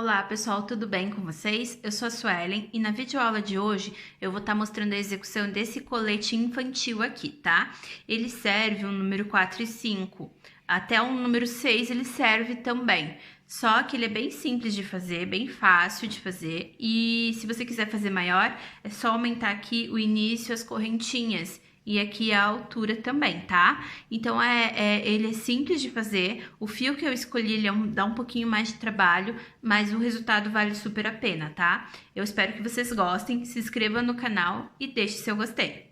Olá pessoal, tudo bem com vocês? Eu sou a Suelen e na videoaula de hoje eu vou estar mostrando a execução desse colete infantil aqui, tá? Ele serve o número 4 e 5, até o número 6 ele serve também. Só que ele é bem simples de fazer, bem fácil de fazer e se você quiser fazer maior, é só aumentar aqui o início, as correntinhas. E aqui a altura também, tá? Então, ele é simples de fazer. O fio que eu escolhi, dá um pouquinho mais de trabalho, mas o resultado vale super a pena, tá? Eu espero que vocês gostem, se inscreva no canal e deixe seu gostei.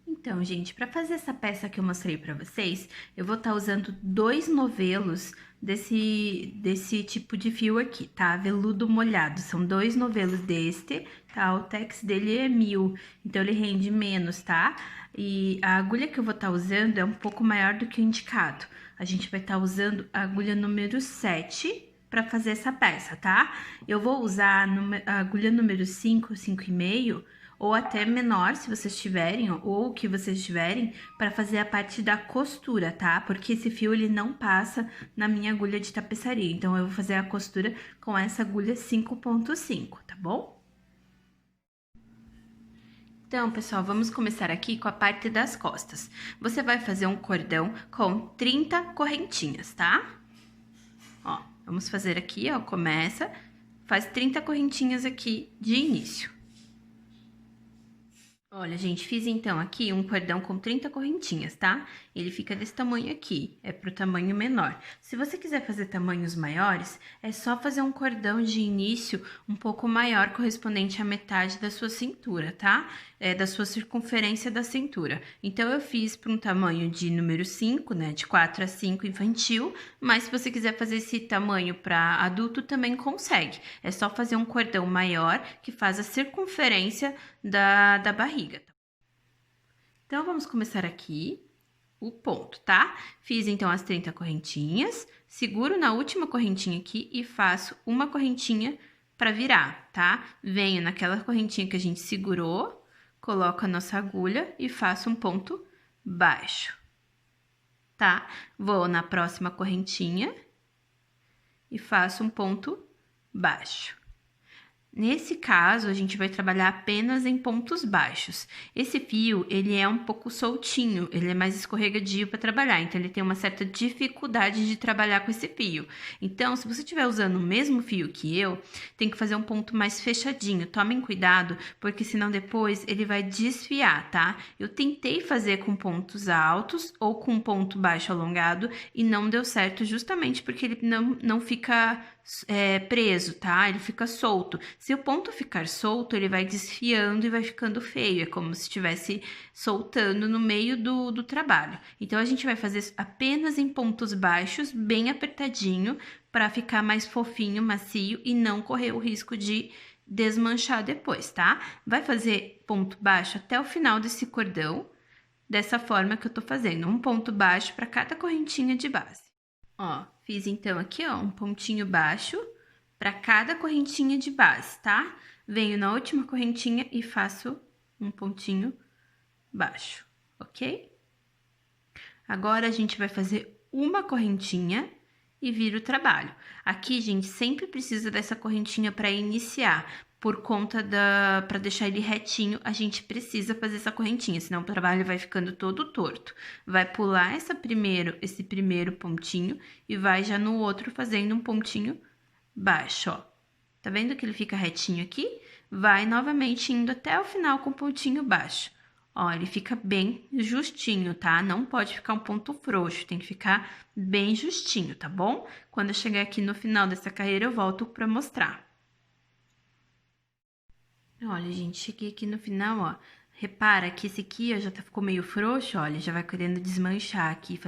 Então, gente, para fazer essa peça que eu mostrei para vocês, eu vou estar usando 2 novelos desse tipo de fio aqui, tá? Veludo molhado, são 2 novelos deste, tá? O tex dele é 1000, então ele rende menos, tá? E a agulha que eu vou estar usando é um pouco maior do que o indicado. A gente vai estar usando a agulha número 7 para fazer essa peça, tá? Eu vou usar a agulha número 5, 5,5, ou até menor, se vocês tiverem, ou o que vocês tiverem, para fazer a parte da costura, tá? Porque esse fio, ele não passa na minha agulha de tapeçaria, então eu vou fazer a costura com essa agulha 5,5, tá bom? Então, pessoal, vamos começar aqui com a parte das costas. Você vai fazer um cordão com 30 correntinhas, tá? Ó, vamos fazer aqui, ó, começa, faz 30 correntinhas aqui de início. Olha, gente, fiz então aqui um cordão com 30 correntinhas, tá? Ele fica desse tamanho aqui, é pro tamanho menor. Se você quiser fazer tamanhos maiores, é só fazer um cordão de início um pouco maior, correspondente à metade da sua cintura, tá? Da sua circunferência da cintura. Então, eu fiz para um tamanho de número 5, né? De 4 a 5 infantil, mas se você quiser fazer esse tamanho para adulto, também consegue. É só fazer um cordão maior, que faz a circunferência da barriga. Então, vamos começar aqui o ponto, tá? Fiz, então, as 30 correntinhas, seguro na última correntinha aqui e faço uma correntinha para virar, tá? Venho naquela correntinha que a gente segurou, coloco a nossa agulha e faço um ponto baixo, tá? Vou na próxima correntinha e faço um ponto baixo. Nesse caso, a gente vai trabalhar apenas em pontos baixos. Esse fio, ele é um pouco soltinho, ele é mais escorregadio para trabalhar, então ele tem uma certa dificuldade de trabalhar com esse fio. Então, se você estiver usando o mesmo fio que eu, tem que fazer um ponto mais fechadinho. Tomem cuidado, porque senão depois ele vai desfiar, tá? Eu tentei fazer com pontos altos ou com ponto baixo alongado e não deu certo, justamente porque ele não fica preso, tá? Ele fica solto. Se o ponto ficar solto, ele vai desfiando e vai ficando feio. É como se estivesse soltando no meio do trabalho. Então, a gente vai fazer apenas em pontos baixos, bem apertadinho, para ficar mais fofinho, macio e não correr o risco de desmanchar depois, tá? Vai fazer ponto baixo até o final desse cordão, dessa forma que eu tô fazendo. Um ponto baixo para cada correntinha de base. Ó, fiz então aqui, ó, um pontinho baixo para cada correntinha de base, tá? Venho na última correntinha e faço um pontinho baixo, ok? Agora, a gente vai fazer uma correntinha e vira o trabalho. Aqui, gente, sempre precisa dessa correntinha para iniciar, por conta para deixar ele retinho, a gente precisa fazer essa correntinha, senão o trabalho vai ficando todo torto. Vai pular esse primeiro pontinho e vai já no outro fazendo um pontinho baixo, ó. Tá vendo que ele fica retinho aqui? Vai novamente indo até o final com pontinho baixo. Ó, ele fica bem justinho, tá? Não pode ficar um ponto frouxo, tem que ficar bem justinho, tá bom? Quando eu chegar aqui no final dessa carreira, eu volto pra mostrar. Olha, gente, cheguei aqui no final, ó. Repara que esse aqui, ó, já ficou meio frouxo, olha, já vai querendo desmanchar aqui,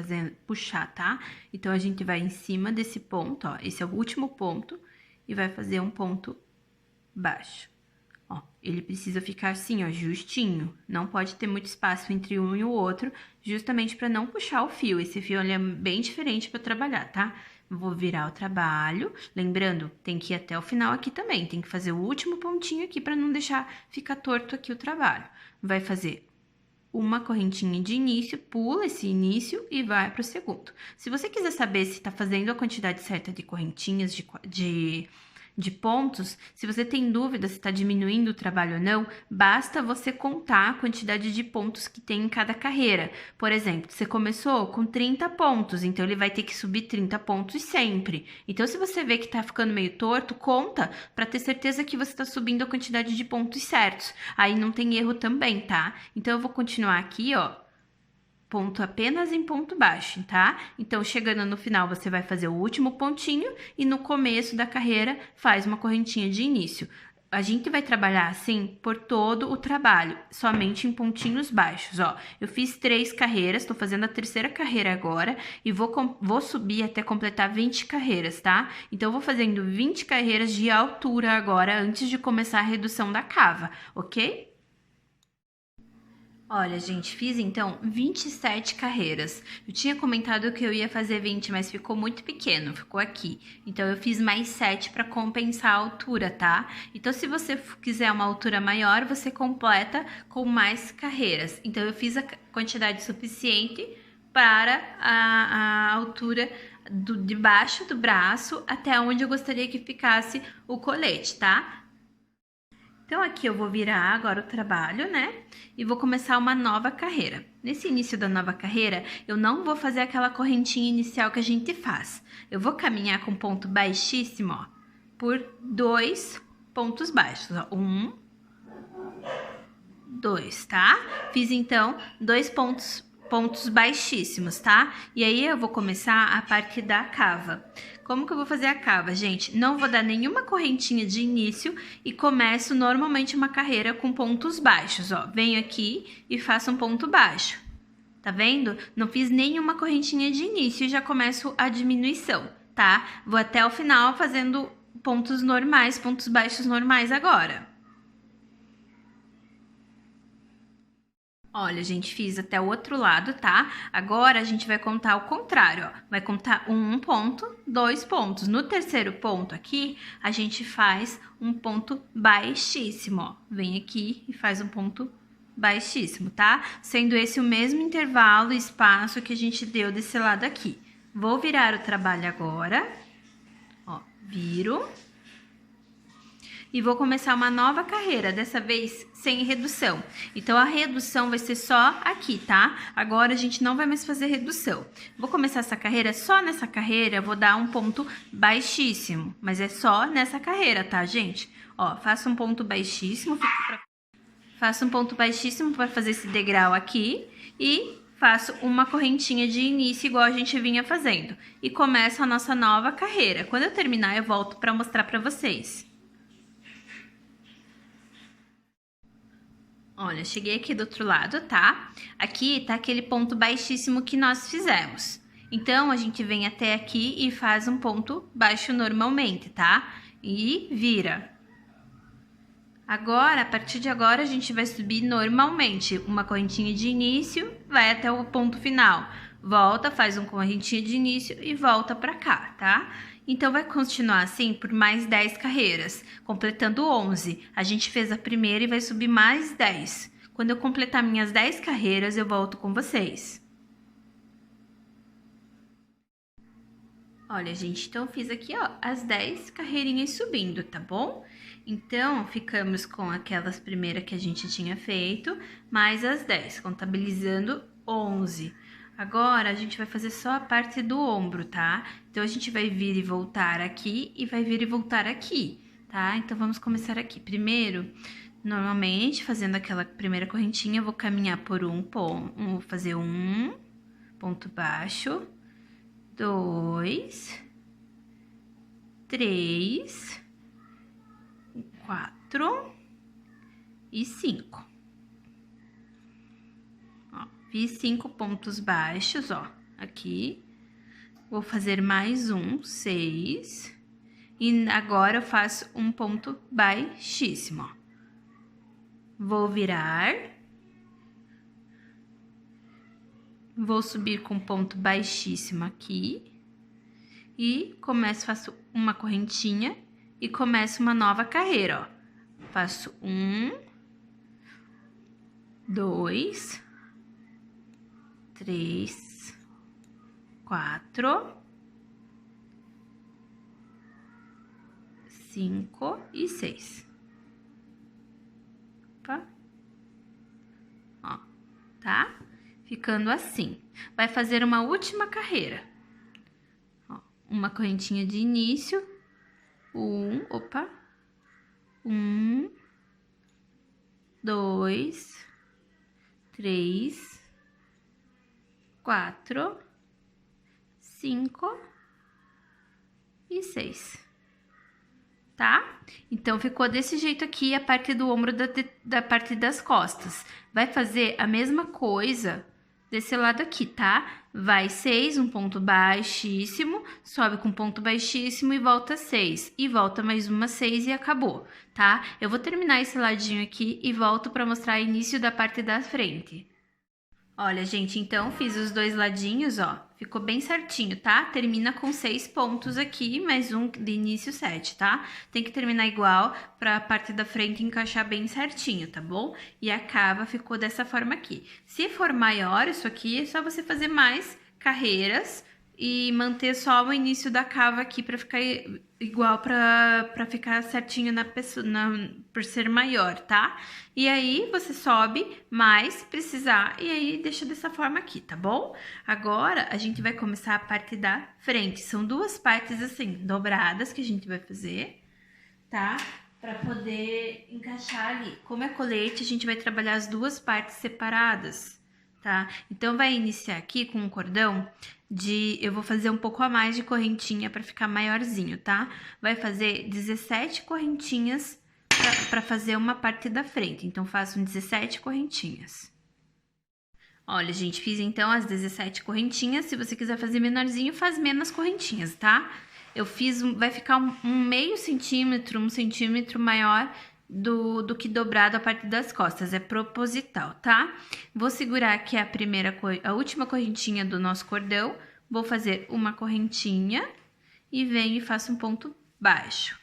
puxar, tá? Então, a gente vai em cima desse ponto, ó, esse é o último ponto, e vai fazer um ponto baixo. Ó, ele precisa ficar assim, ó, justinho, não pode ter muito espaço entre um e o outro, justamente para não puxar o fio. Esse fio, ele é bem diferente para trabalhar, tá? Vou virar o trabalho, lembrando, tem que ir até o final aqui também, tem que fazer o último pontinho aqui para não deixar ficar torto aqui o trabalho. Vai fazer uma correntinha de início, pula esse início e vai para o segundo. Se você quiser saber se está fazendo a quantidade certa de correntinhas, de pontos, se você tem dúvida se está diminuindo o trabalho ou não, basta você contar a quantidade de pontos que tem em cada carreira. Por exemplo, você começou com 30 pontos, então ele vai ter que subir 30 pontos sempre. Então, se você vê que está ficando meio torto, conta para ter certeza que você está subindo a quantidade de pontos certos. Aí não tem erro também, tá? Então, eu vou continuar aqui, ó. Ponto apenas em ponto baixo, tá? Então, chegando no final, você vai fazer o último pontinho e no começo da carreira faz uma correntinha de início. A gente vai trabalhar assim por todo o trabalho, somente em pontinhos baixos, ó. Eu fiz 3 carreiras, tô fazendo a terceira carreira agora e vou subir até completar 20 carreiras, tá? Então, eu vou fazendo 20 carreiras de altura agora, antes de começar a redução da cava, ok? Olha, gente, fiz então 27 carreiras. Eu tinha comentado que eu ia fazer 20, mas ficou muito pequeno, ficou aqui. Então, eu fiz mais 7 para compensar a altura, tá? Então, se você quiser uma altura maior, você completa com mais carreiras. Então, eu fiz a quantidade suficiente para a altura de baixo do braço até onde eu gostaria que ficasse o colete, tá? Então, aqui eu vou virar agora o trabalho, né? E vou começar uma nova carreira. Nesse início da nova carreira, eu não vou fazer aquela correntinha inicial que a gente faz. Eu vou caminhar com ponto baixíssimo, ó, por 2 pontos baixos, ó. 1, 2, tá? Fiz, então, 2 pontos baixíssimos, tá? E aí, eu vou começar a parte da cava. Como que eu vou fazer a cava, gente? Não vou dar nenhuma correntinha de início e começo normalmente uma carreira com pontos baixos, ó. Venho aqui e faço um ponto baixo. Tá vendo? Não fiz nenhuma correntinha de início e já começo a diminuição, tá? Vou até o final fazendo pontos normais, pontos baixos normais agora. Olha, gente, fiz até o outro lado, tá? Agora, a gente vai contar o contrário, ó. Vai contar 1 ponto, 2 pontos. No terceiro ponto aqui, a gente faz um ponto baixíssimo, ó. Vem aqui e faz um ponto baixíssimo, tá? Sendo esse o mesmo intervalo e espaço que a gente deu desse lado aqui. Vou virar o trabalho agora. Ó, viro. E vou começar uma nova carreira, dessa vez sem redução. Então, a redução vai ser só aqui, tá? Agora, a gente não vai mais fazer redução. Vou começar essa carreira, só nessa carreira eu vou dar um ponto baixíssimo. Mas é só nessa carreira, tá, gente? Ó, faço um ponto baixíssimo, faço um ponto baixíssimo para fazer esse degrau aqui e faço uma correntinha de início igual a gente vinha fazendo. E começo a nossa nova carreira. Quando eu terminar, eu volto para mostrar para vocês. Olha, cheguei aqui do outro lado, tá? Aqui tá aquele ponto baixíssimo que nós fizemos. Então, a gente vem até aqui e faz um ponto baixo normalmente, tá? E vira. Agora, a partir de agora, a gente vai subir normalmente. Uma correntinha de início, vai até o ponto final. Volta, faz uma correntinha de início e volta pra cá, tá? Então, vai continuar assim por mais 10 carreiras, completando 11. A gente fez a primeira e vai subir mais 10. Quando eu completar minhas 10 carreiras, eu volto com vocês. Olha, gente, então fiz aqui, ó, as 10 carreirinhas subindo, tá bom? Então, ficamos com aquelas primeiras que a gente tinha feito, mais as 10, contabilizando 11. Agora, a gente vai fazer só a parte do ombro, tá? Então, a gente vai vir e voltar aqui e vai vir e voltar aqui, tá? Então, vamos começar aqui. Primeiro, normalmente, fazendo aquela primeira correntinha, eu vou caminhar por um ponto, vou fazer um ponto baixo, 2, 3, 4 e 5. Fiz 5 pontos baixos, ó, aqui. Vou fazer mais um, 6. E agora eu faço um ponto baixíssimo, ó. Vou virar. Vou subir com ponto baixíssimo aqui. E faço uma correntinha e começo uma nova carreira, ó. Faço 1, 2, 3, 4, 5 e 6. Opa. Ó, tá? Ficando assim. Vai fazer uma última carreira. Ó, uma correntinha de início. Opa. 1, 2, 3, 4, 5 e 6. Tá? Então, ficou desse jeito aqui a parte do ombro da parte das costas. Vai fazer a mesma coisa desse lado aqui, tá? Vai 6, um ponto baixíssimo, sobe com ponto baixíssimo e volta 6. E volta mais uma 6 e acabou, tá? Eu vou terminar esse ladinho aqui e volto para mostrar o início da parte da frente. Olha, gente, então fiz os dois ladinhos, ó, ficou bem certinho, tá? Termina com 6 pontos aqui, mais um de início 7, tá? Tem que terminar igual pra parte da frente encaixar bem certinho, tá bom? E a cava ficou dessa forma aqui. Se for maior isso aqui, é só você fazer mais carreiras e manter só o início da cava aqui pra ficar igual, pra ficar certinho na pessoa, por ser maior, tá? E aí, você sobe mais se precisar e aí deixa dessa forma aqui, tá bom? Agora, a gente vai começar a parte da frente. São duas partes assim, dobradas que a gente vai fazer, tá? Pra poder encaixar ali. Como é colete, a gente vai trabalhar as duas partes separadas, tá? Então, vai iniciar aqui com um cordão eu vou fazer um pouco a mais de correntinha para ficar maiorzinho, tá? Vai fazer 17 correntinhas para fazer uma parte da frente. Então, faço 17 correntinhas. Olha, gente, fiz então as 17 correntinhas. Se você quiser fazer menorzinho, faz menos correntinhas, tá? Eu fiz, vai ficar um meio centímetro, 1 centímetro maior do que dobrado a parte das costas, é proposital, tá? Vou segurar aqui a última correntinha do nosso cordão, vou fazer uma correntinha e venho e faço um ponto baixo.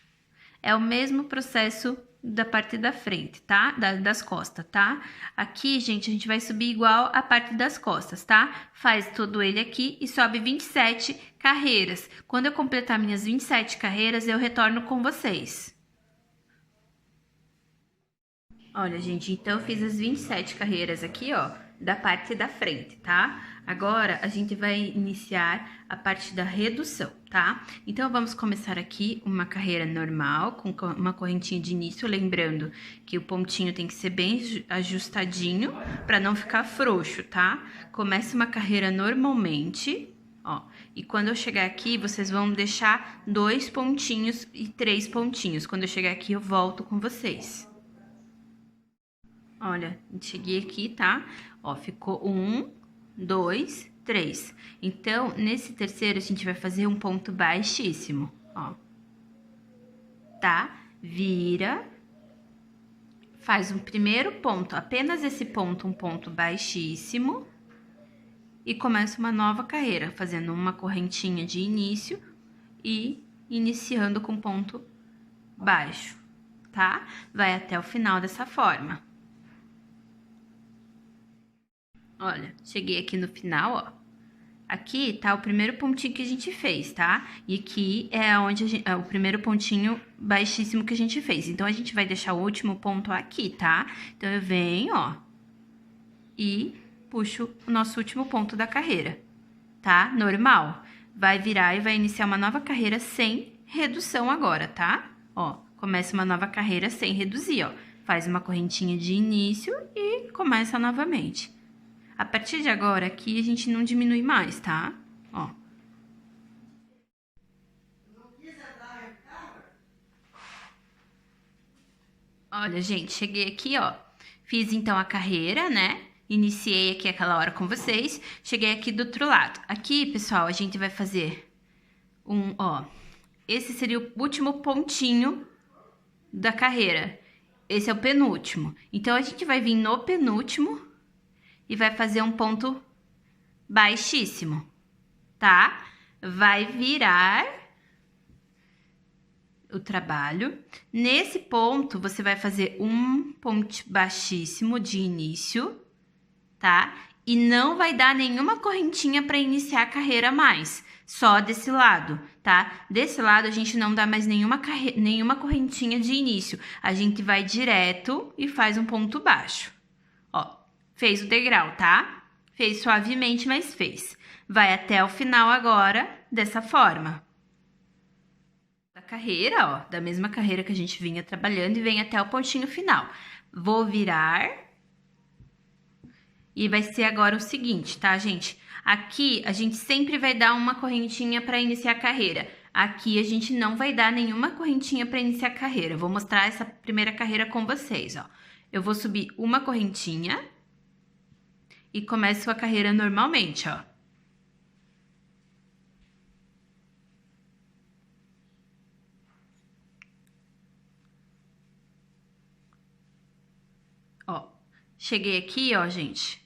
É o mesmo processo da parte da frente, tá? Das costas, tá? Aqui, gente, a gente vai subir igual a parte das costas, tá? Faz todo ele aqui e sobe 27 carreiras. Quando eu completar minhas 27 carreiras, eu retorno com vocês. Olha, gente, então eu fiz as 27 carreiras aqui, ó, da parte da frente, tá? Agora, a gente vai iniciar a parte da redução, tá? Então, vamos começar aqui uma carreira normal, com uma correntinha de início, lembrando que o pontinho tem que ser bem ajustadinho, pra não ficar frouxo, tá? Comece uma carreira normalmente, ó, e quando eu chegar aqui, vocês vão deixar 2 pontinhos e 3 pontinhos. Quando eu chegar aqui, eu volto com vocês. Olha, cheguei aqui, tá? Ó, ficou 1, 2, 3. Então, nesse terceiro, a gente vai fazer um ponto baixíssimo, ó. Tá? Vira. Faz um primeiro ponto, apenas esse ponto, um ponto baixíssimo. E começa uma nova carreira, fazendo uma correntinha de início e iniciando com ponto baixo, tá? Vai até o final dessa forma. Olha, cheguei aqui no final, ó. Aqui tá o primeiro pontinho que a gente fez, tá? E aqui é onde é o primeiro pontinho baixíssimo que a gente fez. Então, a gente vai deixar o último ponto aqui, tá? Então, eu venho, ó, e puxo o nosso último ponto da carreira, tá? Normal. Vai virar e vai iniciar uma nova carreira sem redução agora, tá? Ó, começa uma nova carreira sem reduzir, ó. Faz uma correntinha de início e começa novamente. A partir de agora, aqui, a gente não diminui mais, tá? Ó. Olha, gente, cheguei aqui, ó. Fiz, então, a carreira, né? Iniciei aqui aquela hora com vocês. Cheguei aqui do outro lado. Aqui, pessoal, a gente vai fazer ó. Esse seria o último pontinho da carreira. Esse é o penúltimo. Então, a gente vai vir no penúltimo e vai fazer um ponto baixíssimo, tá? Vai virar o trabalho. Nesse ponto, você vai fazer um ponto baixíssimo de início, tá? E não vai dar nenhuma correntinha para iniciar a carreira mais, só desse lado, tá? Desse lado a gente não dá mais nenhuma correntinha de início, a gente vai direto e faz um ponto baixo. Ó, fez o degrau, tá? Fez suavemente, mas fez. Vai até o final agora, dessa forma. Da carreira, ó, da mesma carreira que a gente vinha trabalhando e vem até o pontinho final. Vou virar. E vai ser agora o seguinte, tá, gente? Aqui, a gente sempre vai dar uma correntinha para iniciar a carreira. Aqui, a gente não vai dar nenhuma correntinha para iniciar a carreira. Vou mostrar essa primeira carreira com vocês, ó. Eu vou subir uma correntinha e começo a carreira normalmente, ó. Ó, cheguei aqui, ó, gente.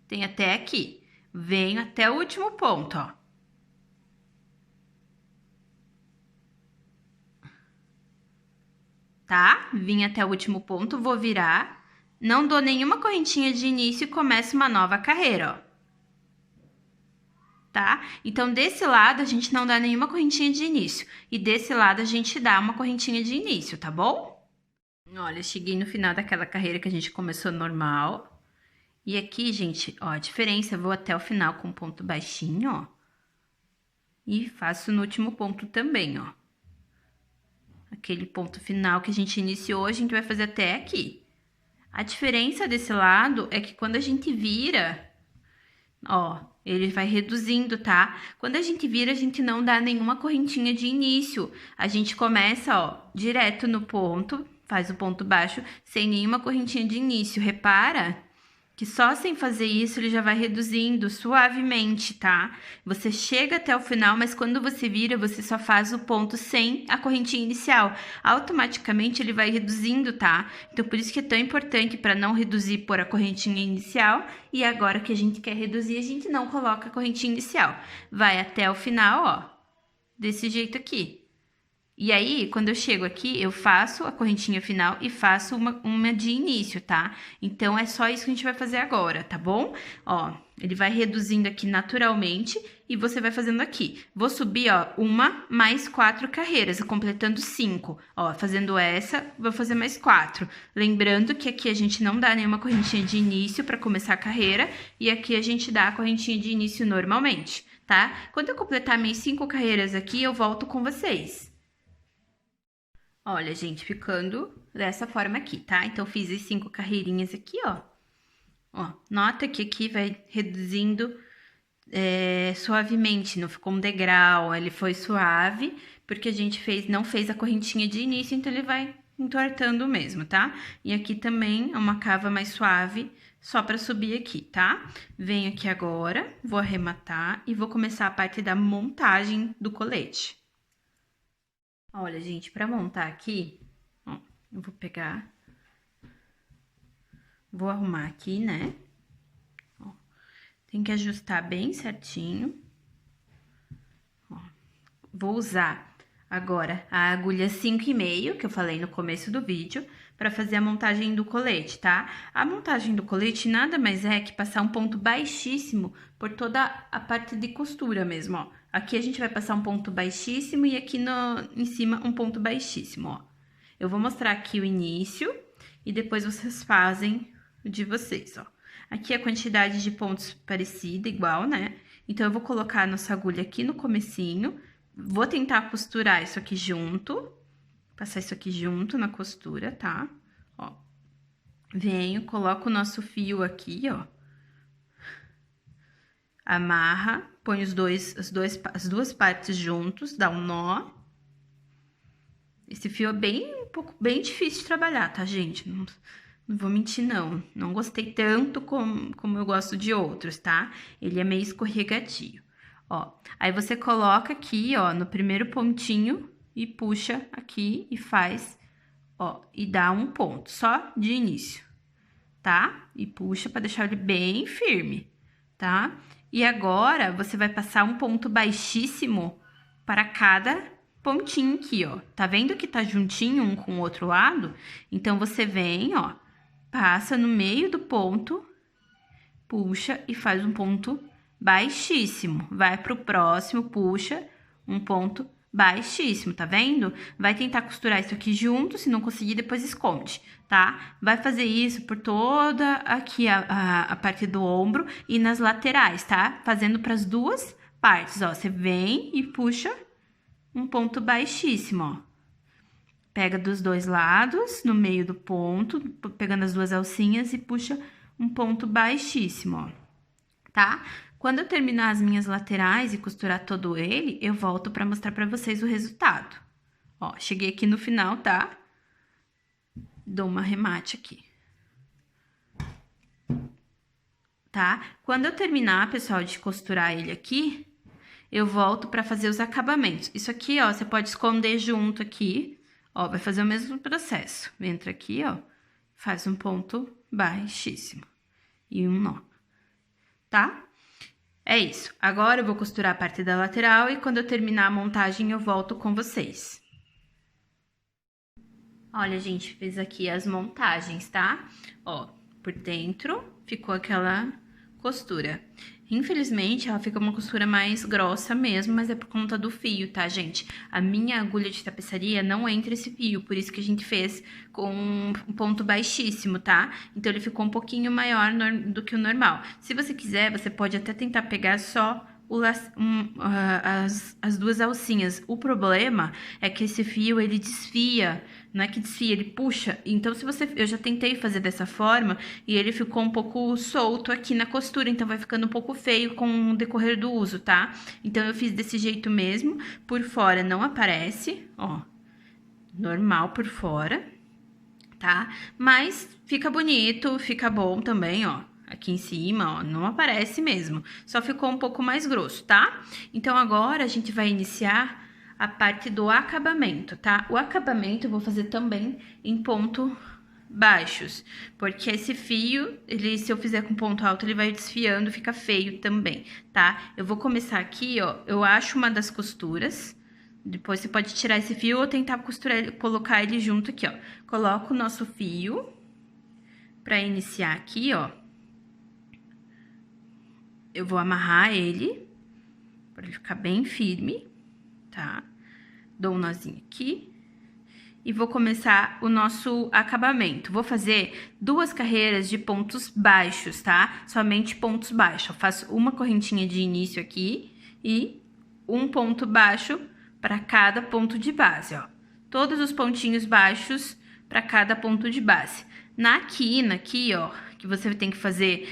Tem até aqui. Venho até o último ponto, ó. Tá? Vim até o último ponto, vou virar. Não dou nenhuma correntinha de início e começo uma nova carreira, ó. Tá? Então, desse lado, a gente não dá nenhuma correntinha de início. E desse lado, a gente dá uma correntinha de início, tá bom? Olha, cheguei no final daquela carreira que a gente começou normal. E aqui, gente, ó, a diferença, eu vou até o final com um ponto baixinho, ó. E faço no último ponto também, ó. Aquele ponto final que a gente iniciou, a gente vai fazer até aqui. A diferença desse lado é que quando a gente vira, ó, ele vai reduzindo, tá? Quando a gente vira, a gente não dá nenhuma correntinha de início. A gente começa, ó, direto no ponto, faz o ponto baixo, sem nenhuma correntinha de início. Repara que só sem fazer isso, ele já vai reduzindo suavemente, tá? Você chega até o final, mas quando você vira, você só faz o ponto sem a correntinha inicial. Automaticamente, ele vai reduzindo, tá? Então, por isso que é tão importante para não reduzir por a correntinha inicial. E agora que a gente quer reduzir, a gente não coloca a correntinha inicial. Vai até o final, ó, desse jeito aqui. E aí, quando eu chego aqui, eu faço a correntinha final e faço uma de início, tá? Então, é só isso que a gente vai fazer agora, tá bom? Ó, ele vai reduzindo aqui naturalmente e você vai fazendo aqui. Vou subir, ó, uma mais 4 carreiras, completando 5. Ó, fazendo essa, vou fazer mais 4. Lembrando que aqui a gente não dá nenhuma correntinha de início para começar a carreira e aqui a gente dá a correntinha de início normalmente, tá? Quando eu completar minhas 5 carreiras aqui, eu volto com vocês. Olha, gente, ficando dessa forma aqui, tá? Então, fiz as 5 carreirinhas aqui, ó. Ó, nota que aqui vai reduzindo suavemente, não ficou um degrau, ele foi suave, porque a gente não fez a correntinha de início, então ele vai entortando mesmo, tá? E aqui também é uma cava mais suave, só pra subir aqui, tá? Venho aqui agora, vou arrematar e vou começar a parte da montagem do colete. Olha, gente, pra montar aqui, ó, eu vou pegar, vou arrumar aqui, né? Ó, tem que ajustar bem certinho. Ó, vou usar agora a agulha 5,5, que eu falei no começo do vídeo, pra fazer a montagem do colete, tá? A montagem do colete nada mais é que passar um ponto baixíssimo por toda a parte de costura mesmo, ó. Aqui a gente vai passar um ponto baixíssimo e aqui em cima um ponto baixíssimo, ó. Eu vou mostrar aqui o início e depois vocês fazem o de vocês, ó. Aqui a quantidade de pontos parecida, igual, né? Então, eu vou colocar a nossa agulha aqui no comecinho, vou tentar costurar isso aqui junto, passar isso aqui junto na costura, tá? Ó. Venho, coloco o nosso fio aqui, ó. Amarra, põe as duas partes juntos, dá um nó. Esse fio é bem difícil de trabalhar, tá, gente? Não vou mentir, não. Não gostei tanto como eu gosto de outros, tá? Ele é meio escorregadio. Ó, aí você coloca aqui, ó, no primeiro pontinho e puxa aqui e faz, ó, e dá um ponto, só de início, tá? E puxa pra deixar ele bem firme, tá? E agora, você vai passar um ponto baixíssimo para cada pontinho aqui, ó. Tá vendo que tá juntinho um com o outro lado? Então, você vem, ó, passa no meio do ponto, puxa e faz um ponto baixíssimo. Vai pro próximo, puxa, um ponto baixíssimo, tá vendo? Vai tentar costurar isso aqui junto, se não conseguir, depois esconde, tá? Vai fazer isso por toda aqui a parte do ombro e nas laterais, tá? Fazendo pras duas partes, ó. Você vem e puxa um ponto baixíssimo, ó. Pega dos dois lados, no meio do ponto, pegando as duas alcinhas e puxa um ponto baixíssimo, ó, tá? Quando eu terminar as minhas laterais e costurar todo ele, eu volto pra mostrar pra vocês o resultado. Ó, cheguei aqui no final, tá? Dou uma arremate aqui. Tá? Quando eu terminar, pessoal, de costurar ele aqui, eu volto pra fazer os acabamentos. Isso aqui, ó, você pode esconder junto aqui. Ó, vai fazer o mesmo processo. Entra aqui, ó, faz um ponto baixíssimo e um nó, tá? É isso. Agora eu vou costurar a parte da lateral e quando eu terminar a montagem eu volto com vocês. Olha, gente, fiz aqui as montagens, tá? Ó, por dentro ficou aquela costura. Infelizmente, ela fica uma costura mais grossa mesmo, mas é por conta do fio, tá, gente? A minha agulha de tapeçaria não entra esse fio, por isso que a gente fez com um ponto baixíssimo, tá? Então, ele ficou um pouquinho maior do que o normal. Se você quiser, você pode até tentar pegar só as duas alcinhas. O problema é que esse fio, ele desfia, não é que desfia, ele puxa. Então, eu já tentei fazer dessa forma e ele ficou um pouco solto aqui na costura, então vai ficando um pouco feio com o decorrer do uso, tá? Então, eu fiz desse jeito mesmo, por fora não aparece, ó, normal por fora, tá? Mas fica bonito, fica bom também, ó. Aqui em cima, ó, não aparece mesmo, só ficou um pouco mais grosso, tá? Então, agora a gente vai iniciar a parte do acabamento, tá? O acabamento eu vou fazer também em ponto baixos, porque esse fio, se eu fizer com ponto alto, ele vai desfiando, fica feio também, tá? Eu vou começar aqui, ó, eu acho uma das costuras, depois você pode tirar esse fio ou tentar costurar, colocar ele junto aqui, ó. Coloco o nosso fio pra iniciar aqui, ó. Eu vou amarrar ele, para ele ficar bem firme, tá? Dou um nozinho aqui. E vou começar o nosso acabamento. Vou fazer 2 carreiras de pontos baixos, tá? Somente pontos baixos. Eu faço uma correntinha de início aqui e um ponto baixo para cada ponto de base, ó. Todos os pontinhos baixos para cada ponto de base. Na quina aqui, ó, que você tem que fazer,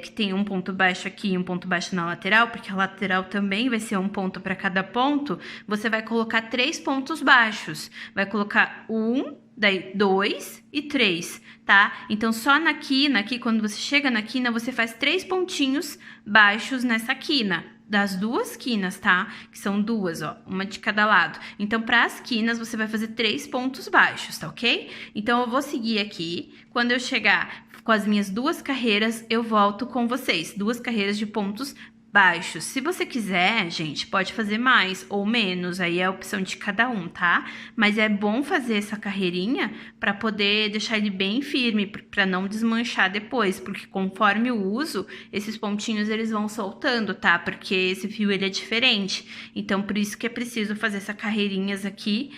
que tem um ponto baixo aqui e um ponto baixo na lateral, porque a lateral também vai ser um ponto para cada ponto, você vai colocar 3 pontos baixos. Vai colocar 1, daí 2 e 3, tá? Então, só na quina aqui, quando você chega na quina, você faz 3 pontinhos baixos nessa quina. Das 2 quinas, tá? Que são 2, ó, uma de cada lado. Então, para as quinas, você vai fazer 3 pontos baixos, tá ok? Então, eu vou seguir aqui. Quando eu chegar com as minhas 2 carreiras, eu volto com vocês. 2 carreiras de pontos baixos. Se você quiser, gente, pode fazer mais ou menos, aí é a opção de cada um, tá? Mas é bom fazer essa carreirinha para poder deixar ele bem firme, para não desmanchar depois, porque conforme o uso, esses pontinhos eles vão soltando, tá? Porque esse fio ele é diferente. Então, por isso que é preciso fazer essas carreirinhas aqui.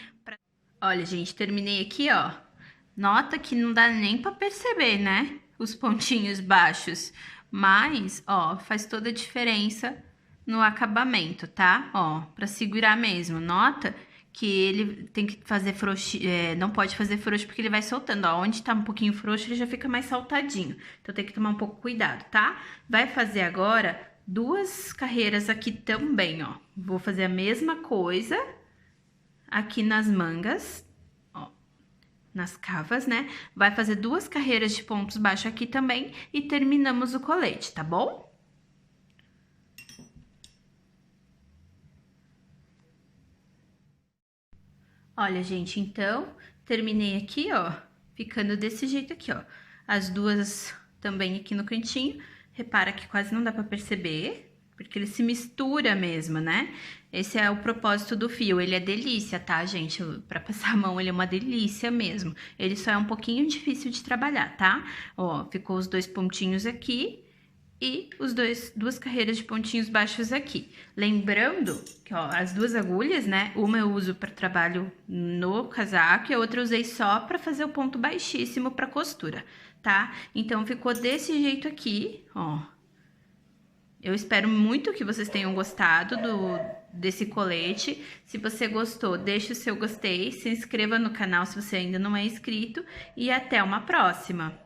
Olha, gente, terminei aqui, ó. Nota que não dá nem para perceber, né? Os pontinhos baixos. Mas, ó, faz toda a diferença no acabamento, tá? Ó, pra segurar mesmo. Nota que ele tem que fazer frouxo, não pode fazer frouxo porque ele vai soltando, ó. Onde tá um pouquinho frouxo, ele já fica mais saltadinho. Então, tem que tomar um pouco cuidado, tá? Vai fazer agora 2 carreiras aqui também, ó. Vou fazer a mesma coisa aqui nas mangas, nas cavas, né? Vai fazer 2 carreiras de pontos baixos aqui também e terminamos o colete, tá bom? Olha, gente, então, terminei aqui, ó, ficando desse jeito aqui, ó. As 2 também aqui no cantinho, repara que quase não dá pra perceber, porque ele se mistura mesmo, né? Esse é o propósito do fio, ele é delícia, tá, gente? Pra passar a mão, ele é uma delícia mesmo. Ele só é um pouquinho difícil de trabalhar, tá? Ó, ficou os 2 pontinhos aqui e duas carreiras de pontinhos baixos aqui. Lembrando que, ó, as duas agulhas, né? Uma eu uso para trabalho no casaco e a outra eu usei só para fazer o ponto baixíssimo para costura, tá? Então, ficou desse jeito aqui, ó. Eu espero muito que vocês tenham gostado desse colete. Se você gostou, deixe o seu gostei, se inscreva no canal se você ainda não é inscrito e até uma próxima!